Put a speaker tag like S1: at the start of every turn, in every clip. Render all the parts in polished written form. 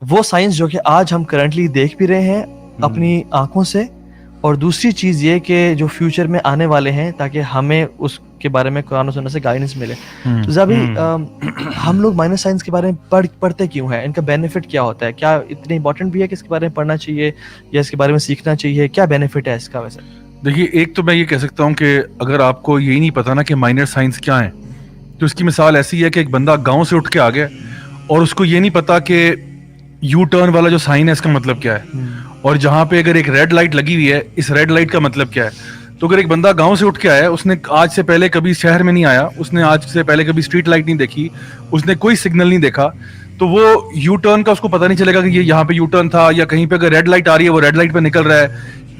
S1: وہ سائنس جو کہ آج ہم کرنٹلی دیکھ بھی رہے ہیں اپنی آنکھوں سے, اور دوسری چیز یہ کہ جو فیوچر میں آنے والے ہیں تاکہ ہمیں اس کے بارے میں قرآن و سنت سے گائیڈنس ملے. تو ذابی ہم لوگ مائنر سائنس کے بارے میں پڑھتے کیوں ہیں, ان کا بینیفٹ کیا ہوتا ہے, کیا اتنی امپورٹنٹ بھی ہے کہ اس کے بارے میں پڑھنا چاہیے یا اس کے بارے میں سیکھنا چاہیے, کیا بینیفٹ ہے اس کا؟ ویسے
S2: دیکھیے, ایک تو میں یہ کہہ سکتا ہوں کہ اگر آپ کو یہی نہیں پتا نا کہ مائنر سائنس کیا ہے, تو اس کی مثال ایسی ہے کہ ایک بندہ گاؤں سے اٹھ کے آ گیا اور اس کو یہ نہیں پتا کہ یو ٹرن والا جو سائن ہے اس کا مطلب کیا ہے, اور جہاں پہ اگر ایک ریڈ لائٹ لگی ہوئی ہے اس ریڈ لائٹ کا مطلب کیا ہے. تو اگر ایک بندہ گاؤں سے اٹھ کے آیا, اس نے آج سے پہلے کبھی شہر میں نہیں آیا, اس نے آج سے پہلے کبھی اسٹریٹ لائٹ نہیں دیکھی, اس نے کوئی سگنل نہیں دیکھا, تو وہ یو ٹرن کا اس کو پتہ نہیں چلے گا کہ یہ یہاں پہ یو ٹرن تھا, یا کہیں پہ اگر ریڈ لائٹ آ رہی ہے وہ ریڈ لائٹ پہ نکل رہا ہے,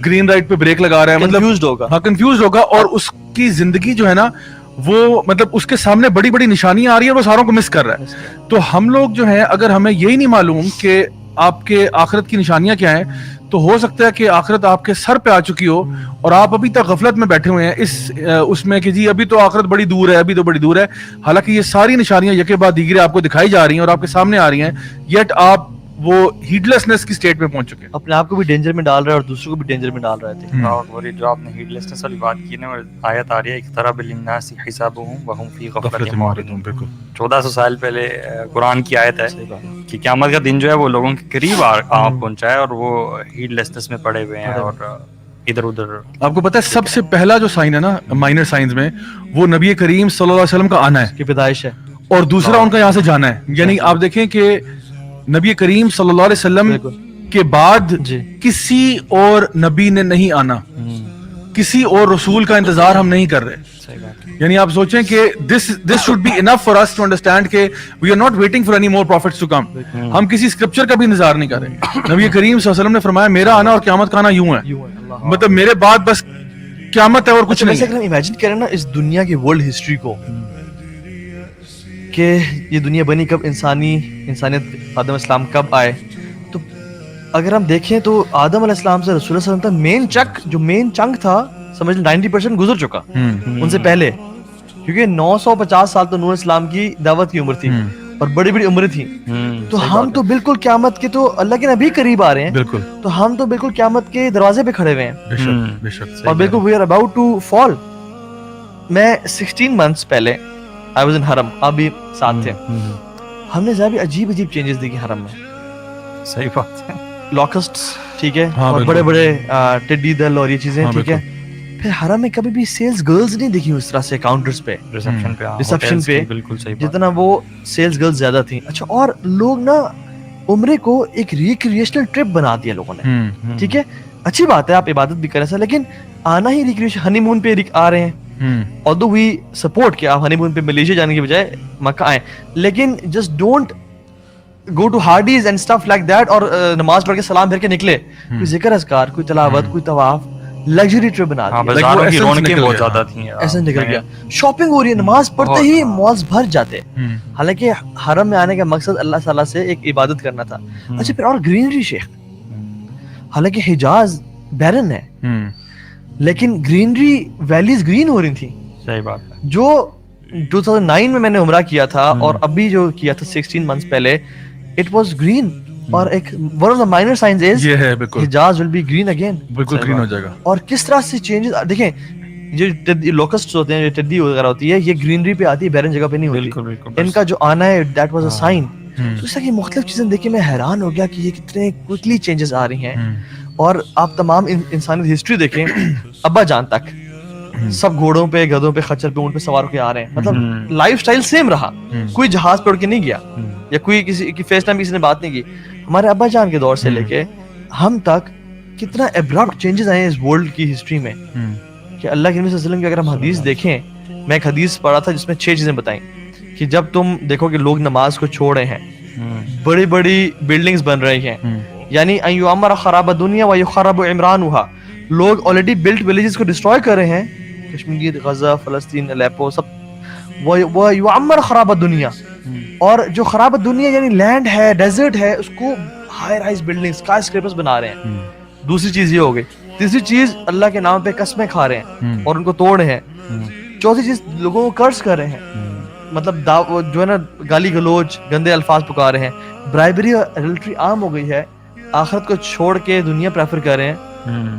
S2: گرین لائٹ پہ بریک لگا رہا ہے, مطلب
S1: کنفیوزڈ ہوگا.
S2: ہاں کنفیوزڈ ہوگا, اور اس کی زندگی جو ہے نا وہ مطلب اس کے سامنے بڑی بڑی نشانیاں آ رہی ہیں, وہ ساروں کو مس کر رہا ہے. تو ہم لوگ جو ہیں اگر ہمیں یہی نہیں معلوم کہ آپ کے آخرت کی نشانیاں کیا ہیں, تو ہو سکتا ہے کہ آخرت آپ کے سر پہ آ چکی ہو اور آپ ابھی تک غفلت میں بیٹھے ہوئے ہیں اس میں کہ جی ابھی تو آخرت بڑی دور ہے, ابھی تو بڑی دور ہے, حالانکہ یہ ساری نشانیاں یکے بعد دیگرے آپ کو دکھائی جا رہی ہیں اور آپ کے سامنے آ رہی ہیں, یٹ آپ وہ ہیڈلیسنس کی سٹیٹ میں پہنچ چکے ہیں,
S1: اپنے آپ کو بھی ڈینجر میں ڈال رہے ہیں اور دوسروں کو بھی ڈینجر میں ڈال رہے تھے.
S3: اور وہی جو آپ نے ہیڈلیسنس والی بات کی نا, آیت آ رہی ہے اقترب للناس حسابهم وهم فی غفلۃ معرضون. 1400 سال پہلے قرآن کی آیت ہے کہ قیامت کا دن جو ہے وہ لوگوں کے قریب آ پہنچا ہے, اور وہ ہیڈلیسنس میں پڑے ہوئے ہیں اور ادھر ادھر.
S2: آپ کو پتہ ہے سب سے پہلا جو سائن ہے نا مائنر سائنس میں, وہ نبی کریم صلی اللہ علیہ وسلم کا آنا ہے,
S1: کی پیدائش ہے,
S2: اور دوسرا ان کا یہاں سے جانا ہے. یعنی آپ دیکھیں کہ نبی کریم صلی اللہ علیہ وسلم کے بعد کسی اور نبی نے نہیں آنا, کسی اور رسول کا انتظار ہم نہیں کر رہے. یعنی آپ سوچیں کہ this should be enough for us to understand کہ we are not waiting for any more prophets to come. ہم کسی اسکرپچر کا بھی انتظار نہیں کر رہے. نبی کریم صلی اللہ علیہ وسلم نے فرمایا میرا آنا اور قیامت کا آنا یوں ہے, مطلب میرے بعد بس قیامت ہے اور کچھ نہیں.
S1: اگر ہم امیجن کریں نا اس دنیا کی ورلڈ ہسٹری کو, کہ یہ دنیا بنی کب, انسانیت آدم السلام کب آئے, تو اگر ہم دیکھیں تو آدم علیہ السلام سے رسول اللہ صلی اللہ علیہ وسلم کا مین چنک تھا, سمجھ لیں 90% گزر چکا ان سے پہلے, کیونکہ 950 سال تو نوح علیہ السلام کی دعوت کی عمر تھی اور بڑی بڑی عمریں تھیں. تو ہم تو بالکل قیامت کے, تو اللہ کے نبی قریب آ رہے ہیں,
S2: بالکل,
S1: تو ہم تو بالکل قیامت کے دروازے پہ کھڑے ہوئے ہیں, اور بالکل we are about to fall. میں 16 months پہلے I was in حرم, آپ بھی ساتھ تھے, ہم نے ذرا بھی عجیب چینجز دیکھی حرم میں.
S3: صحیح بات ہے,
S1: لاکسٹس ٹھیک ہے, اور بڑے بڑے ٹڈی دل اور یہ چیزیں ٹھیک ہے. پھر حرم میں کبھی بھی سیلز گرلز نہیں دیکھی اس طرح سے کاؤنٹرز پہ, ریسپشن پہ, جتنا وہ سیلز گرلز زیادہ تھیں. اچھا, اور لوگ نا عمرے کو ایک ریکریشنل ٹرپ بنا دیا لوگوں نے, ٹھیک ہے, اچھی بات ہے آپ عبادت بھی کریں سر, لیکن آنا ہی ریکریشن, ہنی مون پہ آ رہے ہیں. although we support کہ آپ ہنی مون پہ ملیشیا جانے کی بجائے مکہ آئیں, لیکن just don't go to Hardee's and stuff like that, اور نماز پڑھ کے سلام پھر کے نکلے, کوئی ذکر اذکار, کوئی تلاوت, کوئی طواف, لگژری ٹرپ بنا دیا.
S3: بازاروں کی رونقیں بہت زیادہ تھیں,
S1: ایسا نکل گیا, شاپنگ ہو رہی ہے, نماز پڑھتے ہی مالز بھر جاتے. حالانکہ حرم میں آنے کا مقصد اللہ تعالیٰ سے ایک عبادت کرنا تھا. اچھا, پھر اور گرینری شیخ, حالانکہ حجاز بیرن ہے لیکن گرینری ویلیز گرین ہو رہی تھیں.
S3: صحیح بات ہے.
S1: جو 2009 میں نے عمرہ کیا تھا اور ابھی جو کیا تھا 16 months پہلے, اٹ واز گرین. اور ایک one of the minor signs is
S2: یہ ہے بالکل,
S1: Hijaz will be green again,
S2: بالکل گرین ہو جائے گا. اور
S1: کس طرح سے چینجز دیکھیں, جو لوکسٹ ہوتے ہیں, جو ٹڈی وغیرہ ہوتی ہے, یہ گرینری پہ آتی ہے, بیرن جگہ پہ نہیں ہوتی. ان کا جو آنا ہے دیٹ واز اے سائن. تو اس طرح کی مختلف چیزیں دیکھ کے میں حیران ہو گیا کہ یہ کتنے کوئکلی چینجز آ رہی ہیں. اور آپ تمام انسانی ہسٹری دیکھیں, ابا جان تک سب گھوڑوں پہ, گدھوں پہ, خچر پہ, اونٹ پہ سوار ہو کے آ رہے ہیں. مطلب لائف سٹائل سیم رہا, کوئی جہاز پہ اڑ کے نہیں گیا, یا کوئی کسی کی فیس ٹائم کسی نے بات نہیں کی. ہمارے ابا جان کے دور سے لے کے ہم تک کتنا ابرپٹ چینجز آئے ہیں اس ورلڈ کی ہسٹری میں, کہ اللہ کے نبی صلی اللہ علیہ وسلم کی اگر ہم حدیث دیکھیں, میں ایک حدیث پڑھا تھا جس میں 6 چیزیں بتائیں کہ جب تم دیکھو کہ لوگ نماز کو چھوڑ رہے ہیں, بڑی بڑی بلڈنگز بن رہی ہیں, یعنی ان یعمر خراب الدنیا و یخرب عمرانها, لوگ آلریڈی بلٹ ولیجز کو ڈسٹروائے کر رہے ہیں, کشمیر, غزہ, فلسطین, الیپو, سب, وہ یعمر خراب الدنیا, اور جو خراب الدنیا یعنی لینڈ ہے, ڈیزرٹ ہے, اس کو high rise building, sky scrapers بنا رہے ہیں. دوسری چیز یہ ہو گئی. تیسری چیز اللہ کے نام پہ قسمیں کھا رہے ہیں اور ان کو توڑ رہے ہیں. چوتھی چیز لوگوں کو قرض کر رہے ہیں, مطلب جو ہے نا گالی گلوچ, گندے الفاظ پکار رہے ہیں. برائبری اور ایڈلٹری عام ہو گئی ہے, آخرت کو چھوڑ کے دنیا پریفر کر رہے ہیں.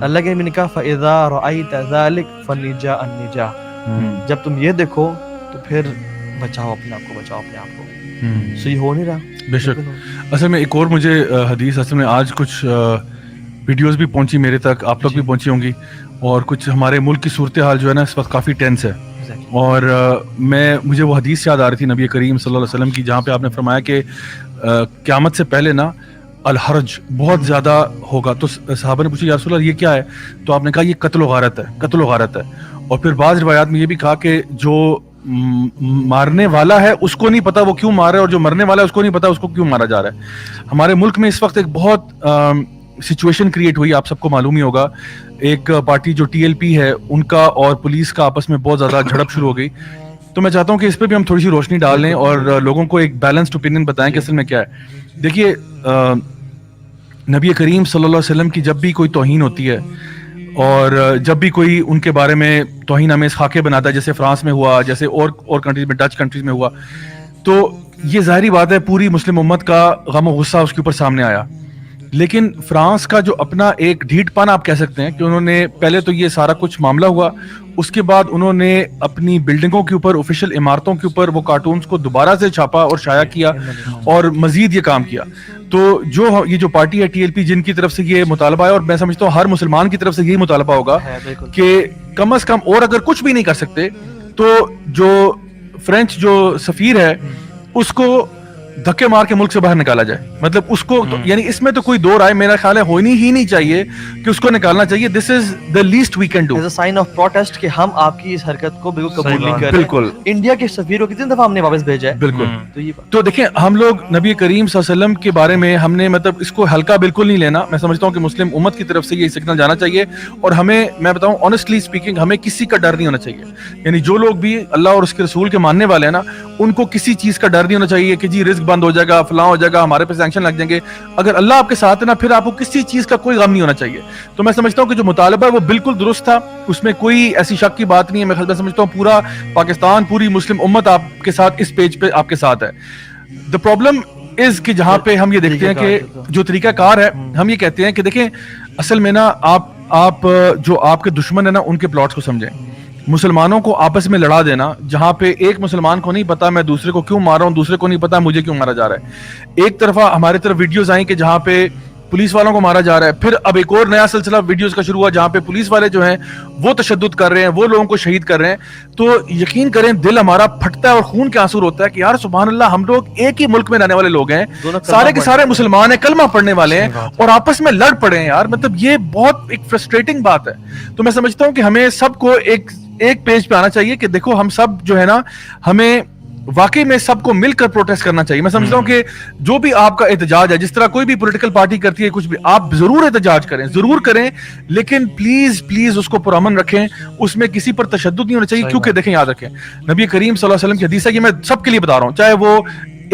S1: اللہ کے نبی نے کہا فَإِذَا رَأَيْتَ ذَلِكَ فَالنِّجَاءَ النِّجَاءَ, جب تم یہ دیکھو تو پھر بچاؤ اپنے آپ کو, بچاؤ اپنے آپ کو. سو یہ ہو نہیں رہا.
S2: بے شک. اصل میں ایک اور مجھے حدیث, اصل میں آج کچھ ویڈیوز بھی پہنچی میرے تک, آپ تک بھی پہنچی ہوں گی, اور کچھ ہمارے ملک کی صورتحال جو ہے نا اس وقت کافی ٹینس ہے. اور مجھے وہ حدیث یاد آ رہی تھی نبی کریم صلی اللہ علیہ وسلم کی, جہاں پہ آپ نے فرمایا کہ قیامت سے پہلے نا الحرج بہت زیادہ ہوگا. تو صحابہ نے پوچھا یا رسول اللہ یہ کیا ہے؟ تو آپ نے کہا یہ قتل و غارت ہے, قتل و غارت ہے. اور پھر بعض روایات میں یہ بھی کہا کہ جو مارنے والا ہے اس کو نہیں پتا وہ کیوں مار رہا ہے, اور جو مرنے والا ہے اس کو نہیں پتا اس کو کیوں مارا جا رہا ہے. ہمارے ملک میں اس وقت ایک بہت سچویشن کریٹ ہوئی, آپ سب کو معلوم ہی ہوگا. ایک پارٹی جو ٹی ایل پی ہے ان کا اور پولیس کا آپس میں بہت زیادہ جھڑپ شروع ہو گئی. تو میں چاہتا ہوں کہ اس پہ بھی ہم تھوڑی سی روشنی ڈال لیں اور لوگوں کو ایک بیلنسڈ اوپینین بتائیں کہ اصل میں کیا ہے. دیکھیے نبی کریم صلی اللہ علیہ وسلم کی جب بھی کوئی توہین ہوتی ہے اور جب بھی کوئی ان کے بارے میں توہین آمیز خاکے بناتا ہے, جیسے فرانس میں ہوا, جیسے اور کنٹریز میں, ڈچ کنٹریز میں ہوا, تو یہ ظاہری بات ہے پوری مسلم امت کا غم و غصہ اس کے اوپر سامنے آیا. لیکن فرانس کا جو اپنا ایک ڈھیٹ پانا آپ کہہ سکتے ہیں کہ انہوں نے پہلے تو یہ سارا کچھ معاملہ ہوا, اس کے بعد انہوں نے اپنی بلڈنگوں کے اوپر, آفیشیل عمارتوں کے اوپر وہ کارٹونز کو دوبارہ سے چھاپا اور شائع کیا اور مزید یہ کام کیا. تو یہ جو پارٹی ہے ٹی ایل پی, جن کی طرف سے یہ مطالبہ ہے, اور میں سمجھتا ہوں ہر مسلمان کی طرف سے یہی مطالبہ ہوگا کہ کم از کم, اور اگر کچھ بھی نہیں کر سکتے تو جو فرینچ جو سفیر ہے اس کو دھکے مار کے ملک سے باہر نکالا جائے. مطلب اس کو یعنی اس میں تو کوئی دو رائے میرا خیال ہے ہونی ہی نہیں چاہیے کہ اس کو نکالنا چاہیے. This is the least we can do
S1: as a sign of protest کہ ہم آپ کی اس حرکت کو بالکل قبول نہیں کر رہے.
S2: بالکل.
S1: انڈیا کے سفیر کو کتنی دفعہ ہم نے واپس بھیجا ہے.
S2: بالکل. تو دیکھیں ہم لوگ نبی کریم صلی اللہ علیہ وسلم کے بارے میں ہم نے مطلب اس کو ہلکا بالکل نہیں لینا. میں سمجھتا ہوں کہ مسلم امت کی طرف سے یہ سگنل جانا چاہیے, اور ہمیں, میں بتاؤں آنیسٹلی اسپیکنگ, ہمیں کسی کا ڈر نہیں ہونا چاہیے. یعنی جو لوگ بھی اللہ اور اس کے رسول کے ماننے والے ہیں نا, ان کو کسی چیز کا ڈر نہیں ہونا چاہیے کہ جی رزق بند ہو جائے گا, فلاں ہو جائے گا, ہمارے پہ سینکشن لگ جائیں گے. اگر اللہ آپ کے ساتھ ہے نا, پھر آپ کو کسی چیز کا کوئی غم نہیں ہونا چاہیے. تو میں سمجھتا ہوں کہ جو مطالبہ ہے وہ بالکل درست تھا, اس میں کوئی ایسی شک کی بات نہیں ہے. میں سمجھتا ہوں پورا پاکستان, پوری مسلم امت آپ کے ساتھ اس پیج پہ آپ کے ساتھ ہے. دا پرابلم از کہ جہاں پہ ہم یہ دیکھتے ہیں کہ جو طریقہ کار ہے, ہم یہ کہتے ہیں کہ دیکھیں اصل میں نا آپ جو آپ کے دشمن ہیں نا ان کے پلاٹس کو سمجھیں. مسلمانوں کو آپس میں لڑا دینا, جہاں پہ ایک مسلمان کو نہیں پتا میں دوسرے کو کیوں مار رہا ہوں, دوسرے کو نہیں پتا مجھے کیوں مارا جا رہا ہے. ایک طرفہ ہمارے طرف ویڈیوز آئیں کہ جہاں پہ پولیس والوں کو مارا جا رہا ہے, پھر اب ایک اور نیا سلسلہ ویڈیوز کا شروع ہوا جہاں پہ پولیس والے جو ہیں وہ تشدد کر رہے ہیں, وہ لوگوں کو شہید کر رہے ہیں. تو یقین کریں دل ہمارا پھٹتا ہے اور خون کے آنسو ہوتا ہے کہ یار سبحان اللہ, ہم لوگ ایک ہی ملک میں رہنے والے لوگ ہیں, سارے کے سارے مسلمان ہیں, کلمہ پڑھنے والے ہیں, اور آپس میں لڑ پڑے ہیں یار. مطلب یہ بہت ایک فرسٹریٹنگ بات ہے. تو میں سمجھتا ہوں کہ ہمیں سب کو ایک پیج پہ آنا چاہیے کہ دیکھو ہم سب جو ہے نا, ہمیں واقعی میں سب کو مل کر پروٹیسٹ کرنا چاہیے. میں سمجھتا ہوں کہ جو بھی آپ کا احتجاج ہے, جس طرح کوئی بھی پولیٹیکل پارٹی کرتی ہے کچھ بھی, آپ ضرور احتجاج کریں, ضرور کریں, لیکن پلیز اس کو پرامن رکھیں, اس میں کسی پر تشدد نہیں ہونا چاہیے. کیونکہ دیکھیں یاد رکھیں نبی کریم صلی اللہ علیہ وسلم کی حدیث ہے, یہ میں سب کے لیے بتا رہا ہوں, چاہے وہ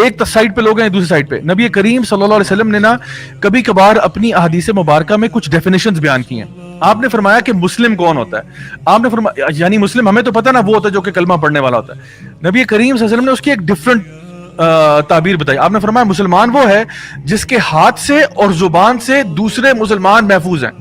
S2: ایک سائڈ پہ لوگ ہیں دوسری سائڈ پہ. نبی کریم صلی اللہ علیہ وسلم نے نا کبھی کبھار اپنی احادیث مبارکہ میں کچھ ڈیفینیشنز بیان کی ہیں. آپ نے فرمایا کہ مسلم کون ہوتا ہے, آپ نے فرمایا یعنی مسلم ہمیں تو پتہ نا وہ ہوتا ہے جو کہ کلمہ پڑھنے والا ہوتا ہے. نبی کریم صلی اللہ علیہ وسلم نے اس کی ایک ڈفرنٹ تعبیر بتائی. آپ نے فرمایا مسلمان وہ ہے جس کے ہاتھ سے اور زبان سے دوسرے مسلمان محفوظ ہیں.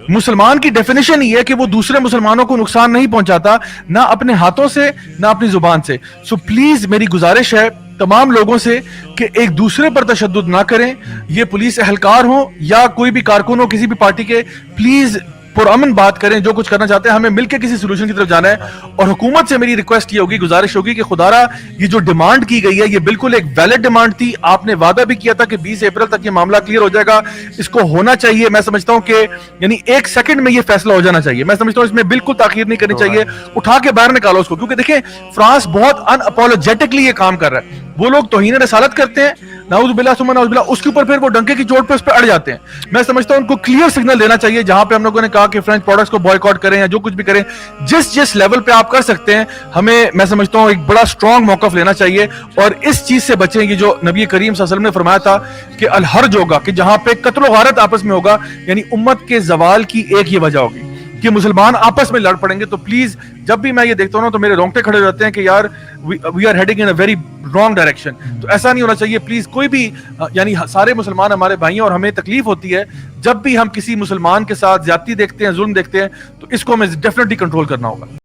S2: مسلمان کی ڈیفینیشن یہ ہے کہ وہ دوسرے مسلمانوں کو نقصان نہیں پہنچاتا, نہ اپنے ہاتھوں سے نہ اپنی زبان سے. سو پلیز میری گزارش ہے تمام لوگوں سے کہ ایک دوسرے پر تشدد نہ کریں. یہ پولیس اہلکار ہوں یا کوئی بھی کارکن ہو کسی بھی پارٹی کے, پلیز پرامن بات کریں. جو کچھ کرنا چاہتے ہیں ہمیں مل کے کسی سولوشن کی طرف جانا ہے. اور حکومت سے میری ریکویسٹ یہ ہوگی, گزارش ہوگی کہ خدارا یہ جو ڈیمانڈ کی گئی ہے یہ بالکل ایک ویلڈ ڈیمانڈ تھی. آپ نے وعدہ بھی کیا تھا کہ 20 اپریل تک یہ معاملہ کلیئر ہو جائے گا, اس کو ہونا چاہیے. میں سمجھتا ہوں کہ یعنی ایک سیکنڈ میں یہ فیصلہ ہو جانا چاہیے. میں سمجھتا ہوں اس میں بالکل تاخیر نہیں کرنی چاہیے, اٹھا کے باہر نکالو اس کو. کیونکہ دیکھیں فرانس بہت ان اپولوجیٹکلی یہ کام کر رہا ہے. وہ لوگ توہین رسالت کرتے ہیں, نعوذ باللہ ثم نعوذ باللہ, اس کے اوپر پھر وہ ڈنکے کی چوٹ پہ اس پہ اڑ جاتے ہیں. میں سمجھتا ہوں ان کو کلیئر سگنل دینا چاہیے, جہاں پہ ہم لوگوں نے کہا کہ فرینچ پروڈکٹس کو بوائیکاٹ کریں یا جو کچھ بھی کریں, جس لیول پہ آپ کر سکتے ہیں, ہمیں میں سمجھتا ہوں ایک بڑا اسٹرانگ موقف لینا چاہیے. اور اس چیز سے بچیں گے جو نبی کریم صلی اللہ علیہ وسلم نے فرمایا تھا کہ الحرج ہوگا, کہ جہاں پہ قتل و غارت آپس میں ہوگا, یعنی امت کے زوال کی ایک یہ وجہ ہوگی. کہ مسلمان آپس میں لڑ پڑیں گے. تو پلیز جب بھی میں یہ دیکھتا ہوں نا تو میرے رونگٹے کھڑے ہو جاتے ہیں کہ یار we are heading in a very wrong direction. تو ایسا نہیں ہونا چاہیے پلیز. کوئی بھی یعنی سارے مسلمان ہمارے بھائی ہیں اور ہمیں تکلیف ہوتی ہے جب بھی ہم کسی مسلمان کے ساتھ زیادتی دیکھتے ہیں, ظلم دیکھتے ہیں, تو اس کو ہمیں ڈیفینیٹلی کنٹرول کرنا ہوگا.